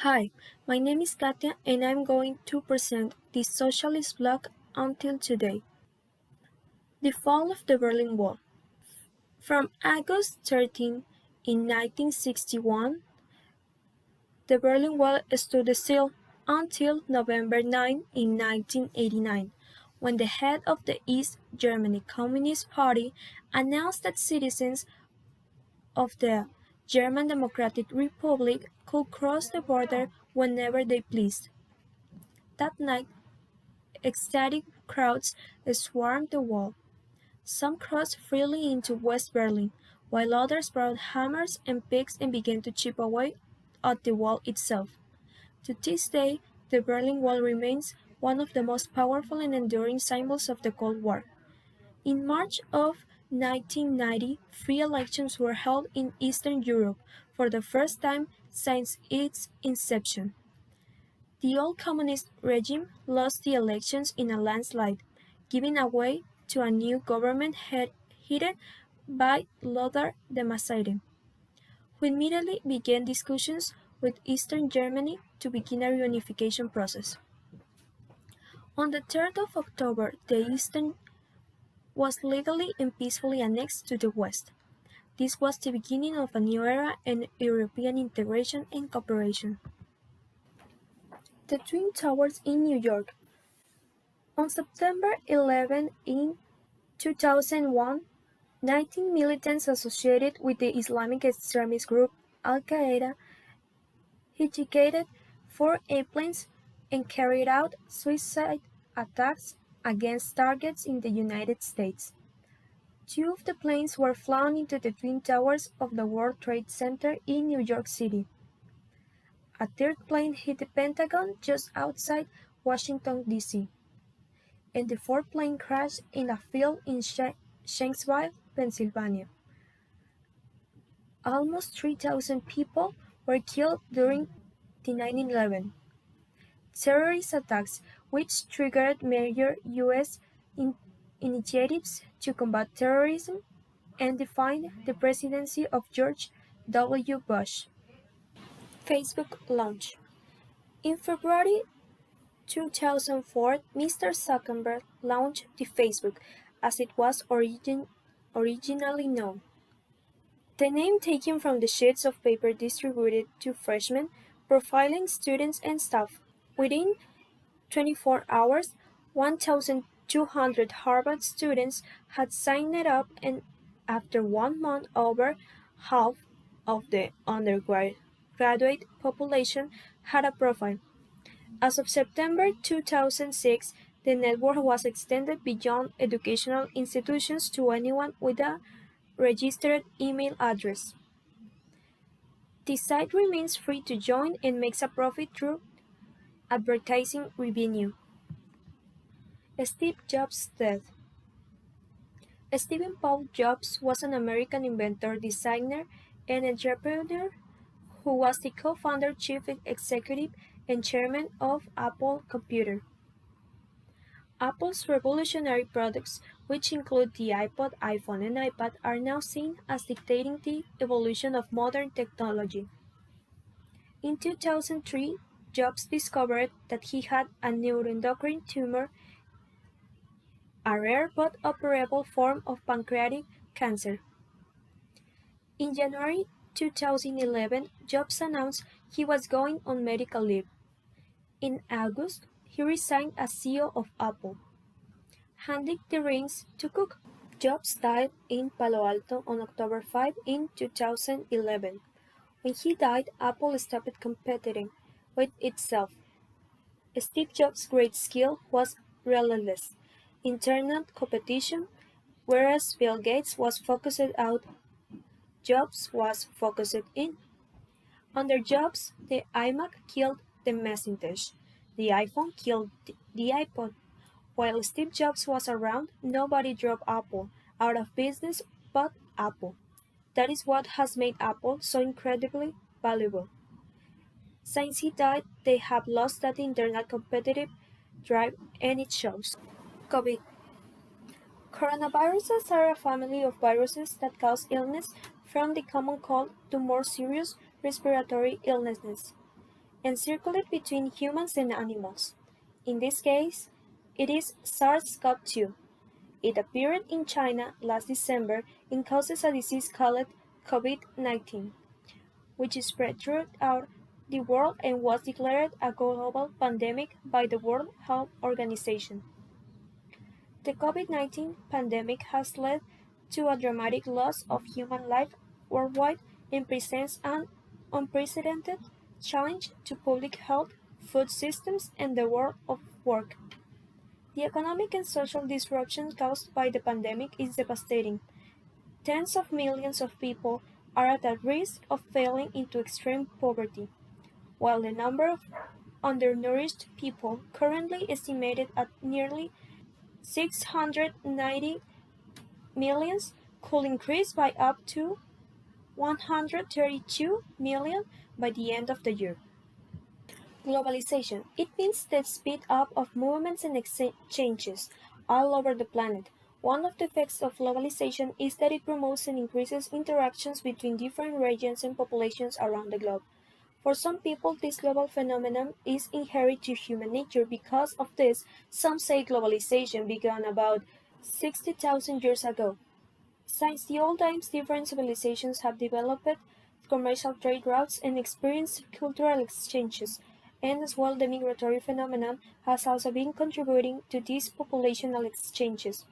Hi, my name is Katia and I'm going to present the socialist bloc until today. The fall of the Berlin Wall. From August 13 in 1961, the Berlin Wall stood still until November 9 in 1989, when the head of the East Germany Communist Party announced that citizens of the German Democratic Republic could cross the border whenever they pleased. That night, ecstatic crowds swarmed the wall. Some crossed freely into West Berlin, while others brought hammers and picks and began to chip away at the wall itself. To this day, the Berlin Wall remains one of the most powerful and enduring symbols of the Cold War. In March of 1990, free elections were held in Eastern Europe for the first time since its inception. The old communist regime lost the elections in a landslide, giving way to a new government headed by Lothar de Maizière, who immediately began discussions with Eastern Germany to begin a reunification process. On the 3rd of October, the Eastern was legally and peacefully annexed to the West. This was the beginning of a new era in European integration and cooperation. The Twin Towers in New York. On September 11 in 2001, 19 militants associated with the Islamic extremist group Al-Qaeda hijacked 4 airplanes and carried out suicide attacks against targets in the United States. 2 of the planes were flown into the Twin Towers of the World Trade Center in New York City. A third plane hit the Pentagon just outside Washington, D.C., and the fourth plane crashed in a field in Shanksville, Pennsylvania. Almost 3,000 people were killed during the 9/11 terrorist attacks, which triggered major U.S. initiatives to combat terrorism and defined the presidency of George W. Bush. Facebook launch. In February 2004, Mr. Zuckerberg launched the Facebook, as it was originally known. The name taken from the sheets of paper distributed to freshmen, profiling students and staff. Within 24 hours, 1,200 Harvard students had signed up, and after 1 month, over half of the undergraduate population had a profile. As of September 2006, the network was extended beyond educational institutions to anyone with a registered email address. The site remains free to join and makes a profit through advertising revenue. Steve Jobs' death. Stephen Paul Jobs was an American inventor, designer, and entrepreneur who was the co-founder, chief executive, and chairman of Apple Computer. Apple's revolutionary products, which include the iPod, iPhone, and iPad, are now seen as dictating the evolution of modern technology. In 2003, Jobs discovered that he had a neuroendocrine tumor, a rare but operable form of pancreatic cancer. In January 2011, Jobs announced he was going on medical leave. In August, he resigned as CEO of Apple, handing the reins to Cook. Jobs died in Palo Alto on October 5 in 2011. When he died, Apple stopped competing with itself. Steve Jobs' great skill was relentless internal competition, whereas Bill Gates was focused out, Jobs was focused in. Under Jobs, the iMac killed the Macintosh, the iPhone killed the iPod. While Steve Jobs was around, nobody drove Apple out of business but Apple. That is what has made Apple so incredibly valuable. Since he died, they have lost that internal competitive drive, and it shows. COVID. Coronaviruses are a family of viruses that cause illness, from the common cold to more serious respiratory illnesses, and circulate between humans and animals. In this case, it is SARS-CoV-2. It appeared in China last December and causes a disease called COVID-19, which spread throughout the world and was declared a global pandemic by the World Health Organization. The COVID-19 pandemic has led to a dramatic loss of human life worldwide and presents an unprecedented challenge to public health, food systems, and the world of work. The economic and social disruption caused by the pandemic is devastating. Tens of millions of people are at a risk of falling into extreme poverty, while the number of undernourished people, currently estimated at nearly 690 million, could increase by up to 132 million by the end of the year. Globalization. It means the speed up of movements and exchanges all over the planet. One of the effects of globalization is that it promotes and increases interactions between different regions and populations around the globe. For some people, this global phenomenon is inherent to human nature. Because of this, some say globalization began about 60,000 years ago. Since the old times, different civilizations have developed commercial trade routes and experienced cultural exchanges, and as well the migratory phenomenon has also been contributing to these populational exchanges.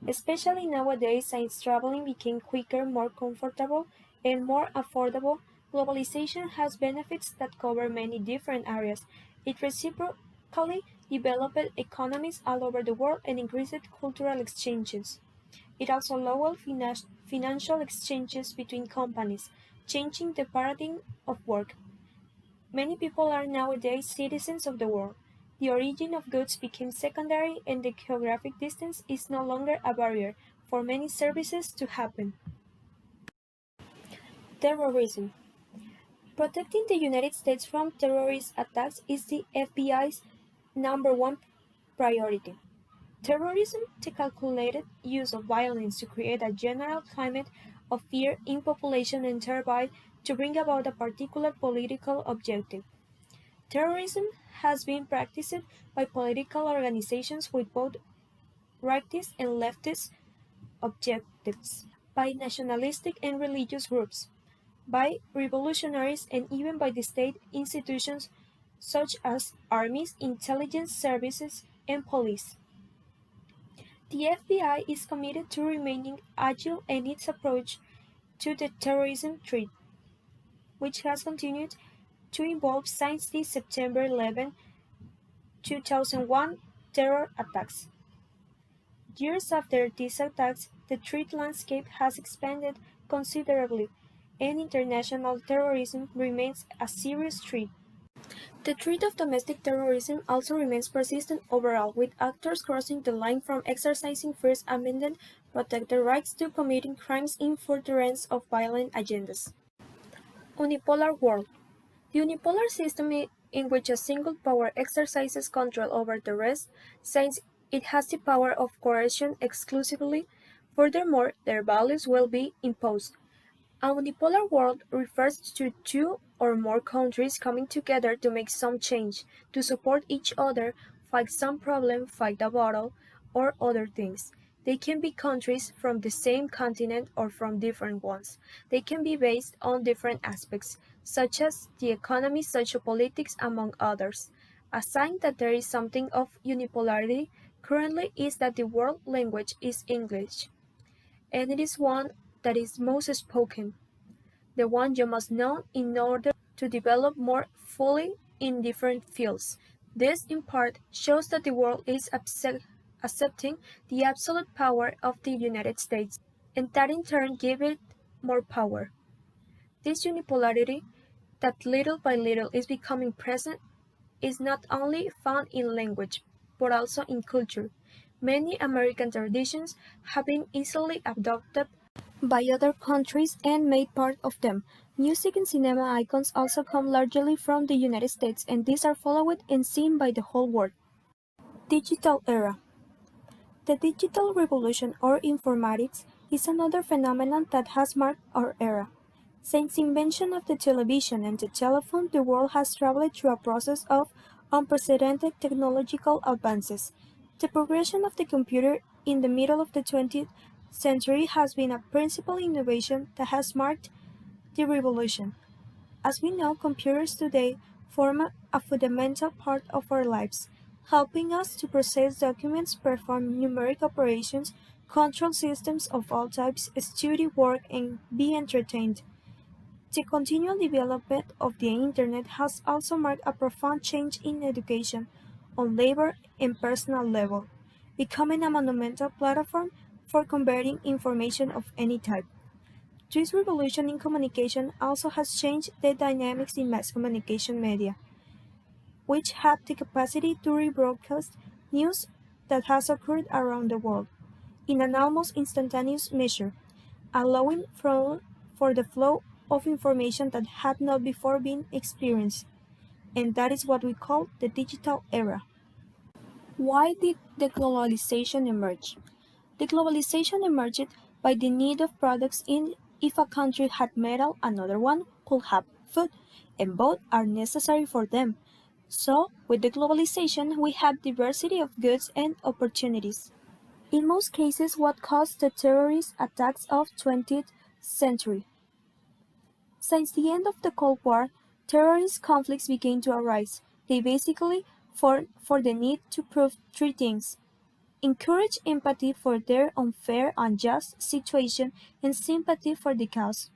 Especially nowadays, since traveling became quicker, more comfortable, and more affordable, globalization has benefits that cover many different areas. It reciprocally developed economies all over the world and increased cultural exchanges. It also allowed financial exchanges between companies, changing the paradigm of work. Many people are nowadays citizens of the world. The origin of goods became secondary and the geographic distance is no longer a barrier for many services to happen. Terrorism. Protecting the United States from terrorist attacks is the FBI's number one priority. Terrorism, the calculated use of violence to create a general climate of fear in population and thereby to bring about a particular political objective. Terrorism has been practiced by political organizations with both rightist and leftist objectives, by nationalistic and religious groups, by revolutionaries, and even by the state institutions such as armies, intelligence services, and police. The FBI is committed to remaining agile in its approach to the terrorism threat, which has continued to evolve since the September 11, 2001 terror attacks. Years after these attacks, the threat landscape has expanded considerably, and international terrorism remains a serious threat. The threat of domestic terrorism also remains persistent overall, with actors crossing the line from exercising First Amendment protected rights to committing crimes in furtherance of violent agendas. Unipolar World. The unipolar system in which a single power exercises control over the rest, since it has the power of coercion exclusively. Furthermore, their values will be imposed. A unipolar world refers to two or more countries coming together to make some change, to support each other, fight some problem, fight a battle, or other things. They can be countries from the same continent or from different ones. They can be based on different aspects, such as the economy, sociopolitics, among others. A sign that there is something of unipolarity currently is that the world language is English, and it is one that is most spoken, the one you must know in order to develop more fully in different fields. This, in part, shows that the world is accepting the absolute power of the United States, and that in turn gives it more power. This unipolarity, that little by little is becoming present, is not only found in language, but also in culture. Many American traditions have been easily adopted by other countries and made part of them. Music and cinema icons also come largely from the United States, and these are followed and seen by the whole world. Digital era. The digital revolution or informatics is another phenomenon that has marked our era. Since the invention of the television and the telephone, the world has traveled through a process of unprecedented technological advances. The progression of the computer in the middle of the 20th century has been a principal innovation that has marked the revolution. As we know, computers today form a fundamental part of our lives, helping us to process documents, perform numeric operations, control systems of all types, study, work, and be entertained. The continual development of the Internet has also marked a profound change in education, on labor and personal level, becoming a monumental platform for converting information of any type. This revolution in communication also has changed the dynamics in mass communication media, which have the capacity to rebroadcast news that has occurred around the world in an almost instantaneous measure, allowing for the flow of information that had not before been experienced, and that is what we call the digital era. Why did the globalization emerge? The globalization emerged by the need of products in if a country had metal, another one could have food, and both are necessary for them. So, with the globalization, we have diversity of goods and opportunities. In most cases, what caused the terrorist attacks of 20th century. Since the end of the Cold War, terrorist conflicts began to arise. They basically for the need to prove three things: encourage empathy for their unfair, unjust situation and sympathy for the cause.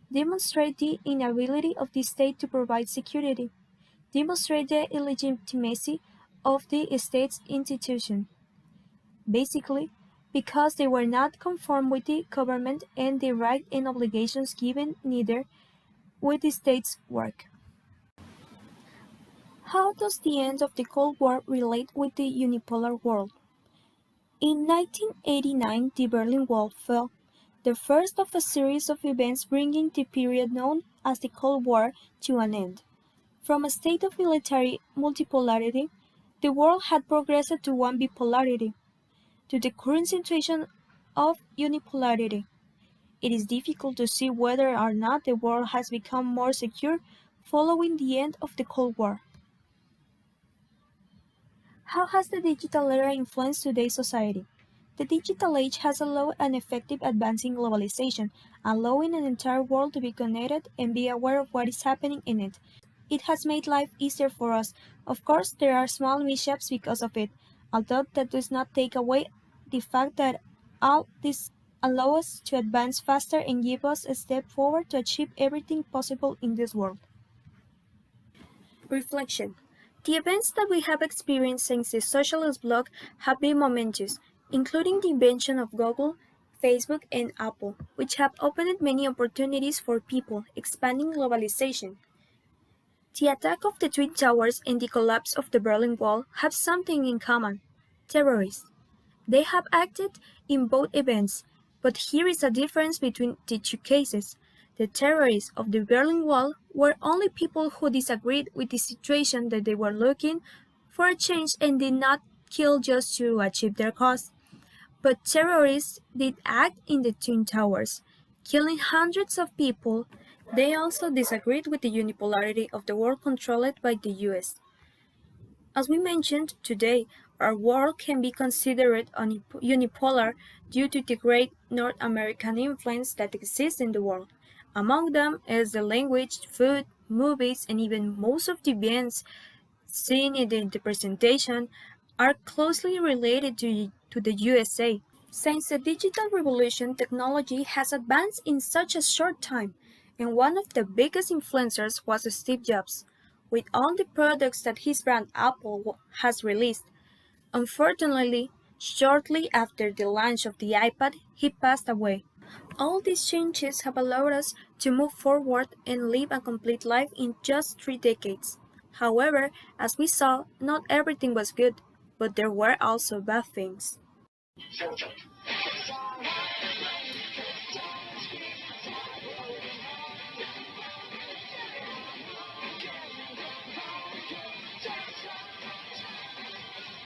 Demonstrate the inability of the state to provide security. Demonstrate the illegitimacy of the state's institution. Basically, because they were not conform with the government and the right and obligations given neither with the state's work. How does the end of the Cold War relate with the unipolar world? In 1989, the Berlin Wall fell, the first of a series of events bringing the period known as the Cold War to an end. From a state of military multipolarity, the world had progressed to one bipolarity, to the current situation of unipolarity. It is difficult to see whether or not the world has become more secure following the end of the Cold War. How has the digital era influenced today's society? The digital age has allowed an effective advance in globalization, allowing an entire world to be connected and be aware of what is happening in it. It has made life easier for us. Of course, there are small mishaps because of it, although that does not take away the fact that all this allows us to advance faster and give us a step forward to achieve everything possible in this world. Reflection. The events that we have experienced since the socialist bloc have been momentous, including the invention of Google, Facebook, and Apple, which have opened many opportunities for people, expanding globalization. The attack of the Twin Towers and the collapse of the Berlin Wall have something in common: terrorists. They have acted in both events, but here is a difference between the two cases. The terrorists of the Berlin Wall were only people who disagreed with the situation, that they were looking for a change and did not kill just to achieve their cause. But terrorists did act in the Twin Towers, killing hundreds of people. They also disagreed with the unipolarity of the world controlled by the US. As we mentioned today, our world can be considered unipolar due to the great North American influence that exists in the world. Among them is the language, food, movies, and even most of the events seen in the presentation are closely related to the USA. Since the digital revolution, technology has advanced in such a short time, and one of the biggest influencers was Steve Jobs, with all the products that his brand Apple has released. Unfortunately, shortly after the launch of the iPad, he passed away. All these changes have allowed us to move forward and live a complete life in just 3 decades. However, as we saw, not everything was good, but there were also bad things.